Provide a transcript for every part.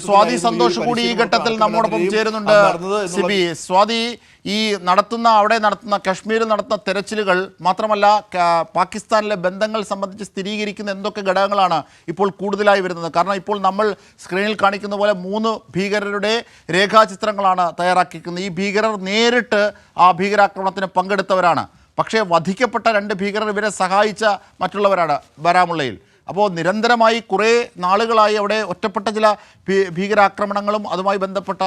സ്വാതി സന്തോഷ് കൂടി ഈ ഘട്ടത്തിൽ നമ്മോടൊപ്പം ചേരുന്നുണ്ട്. സിബി, സ്വാതി, ഈ അവിടെ നടത്തുന്ന കശ്മീരിൽ നടത്തുന്ന തെരച്ചിലുകൾ മാത്രമല്ല പാകിസ്ഥാനിലെ ബന്ധങ്ങൾ സംബന്ധിച്ച് സ്ഥിരീകരിക്കുന്ന എന്തൊക്കെ ഘടകങ്ങളാണ് ഇപ്പോൾ കൂടുതലായി വരുന്നത്? കാരണം ഇപ്പോൾ നമ്മൾ സ്ക്രീനിൽ കാണിക്കുന്ന പോലെ 3 ഭീകരരുടെ രേഖാചിത്രങ്ങളാണ് തയ്യാറാക്കിയിരിക്കുന്നത്. ഈ ഭീകരർ നേരിട്ട് ആ ഭീകരാക്രമണത്തിന് പങ്കെടുത്തവരാണ്. പക്ഷേ വധിക്കപ്പെട്ട 2 ഭീകരർ ഇവരെ സഹായിച്ച മറ്റുള്ളവരാണ് ബാരാമുള്ളയിൽ. അപ്പോൾ നിരന്തരമായി കുറേ നാളുകളായി അവിടെ ഒറ്റപ്പെട്ട ചില ഭീകരാക്രമണങ്ങളും അതുമായി ബന്ധപ്പെട്ട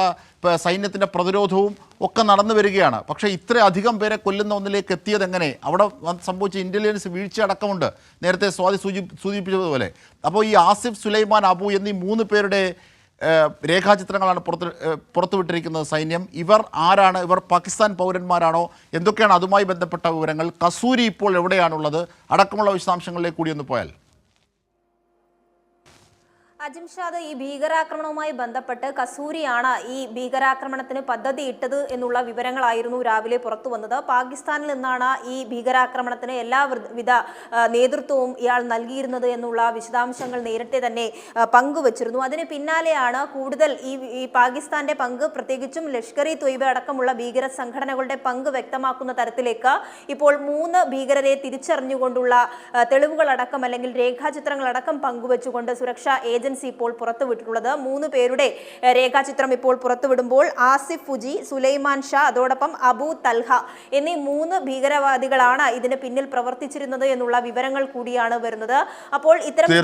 സൈന്യത്തിൻ്റെ പ്രതിരോധവും ഒക്കെ നടന്നു വരികയാണ്. പക്ഷേ ഇത്രയധികം പേരെ കൊല്ലുന്ന ഒന്നിലേക്ക് എത്തിയത് എങ്ങനെ? അവിടെ സംഭവിച്ച ഇൻ്റലിജൻസ് വീഴ്ച അടക്കമുണ്ട്, നേരത്തെ സ്വാതി സൂചിപ്പിച്ചതുപോലെ. അപ്പോൾ ഈ ആസിഫ്, സുലൈമാൻ, അബു എന്നീ 3 പേരുടെ രേഖാചിത്രങ്ങളാണ് പുറത്തുവിട്ടിരിക്കുന്നത് സൈന്യം. ഇവർ ആരാണ്? ഇവർ പാകിസ്ഥാൻ പൗരന്മാരാണോ? എന്തൊക്കെയാണ് അതുമായി ബന്ധപ്പെട്ട വിവരങ്ങൾ? കസൂരി ഇപ്പോൾ എവിടെയാണുള്ളത്? അടക്കമുള്ള വിശദാംശങ്ങളിലേക്ക് കൂടി ഒന്ന് പോയാൽ. അജിംഷാദ്, ഈ ഭീകരാക്രമണവുമായി ബന്ധപ്പെട്ട് കസൂരിയാണ് ഈ ഭീകരാക്രമണത്തിന് പദ്ധതിയിട്ടത് എന്നുള്ള വിവരങ്ങളായിരുന്നു രാവിലെ പുറത്തു വന്നത്. പാകിസ്ഥാനിൽ നിന്നാണ് ഈ ഭീകരാക്രമണത്തിന് എല്ലാവിധ നേതൃത്വവും ഇയാൾ നൽകിയിരുന്നത് എന്നുള്ള വിശദാംശങ്ങൾ നേരത്തെ തന്നെ പങ്കുവച്ചിരുന്നു. അതിന് പിന്നാലെയാണ് കൂടുതൽ ഈ പാകിസ്ഥാന്റെ പങ്ക്, പ്രത്യേകിച്ചും ലഷ്കർ ഇ തൊയ്ബ അടക്കമുള്ള ഭീകര സംഘടനകളുടെ പങ്ക് വ്യക്തമാക്കുന്ന തരത്തിലേക്ക് ഇപ്പോൾ 3 ഭീകരരെ തിരിച്ചറിഞ്ഞുകൊണ്ടുള്ള തെളിവുകളടക്കം അല്ലെങ്കിൽ രേഖാചിത്രങ്ങളടക്കം പങ്കുവച്ചുകൊണ്ട് സുരക്ഷാ ഏജൻസി ഇപ്പോൾ പുറത്തുവിട്ടിട്ടുള്ളത്. 3 പേരുടെ രേഖാചിത്രം ഇപ്പോൾ പുറത്തുവിടുമ്പോൾ ആസിഫ് ഫുജി, സുലൈമാൻ ഷാ, അതോടൊപ്പം അബു തൽഹ എന്നീ 3 ഭീകരവാദികളാണ് ഇതിന് പിന്നിൽ പ്രവർത്തിച്ചിരുന്നത് എന്നുള്ള വിവരങ്ങൾ കൂടിയാണ് വരുന്നത്. അപ്പോൾ ഇത്തരം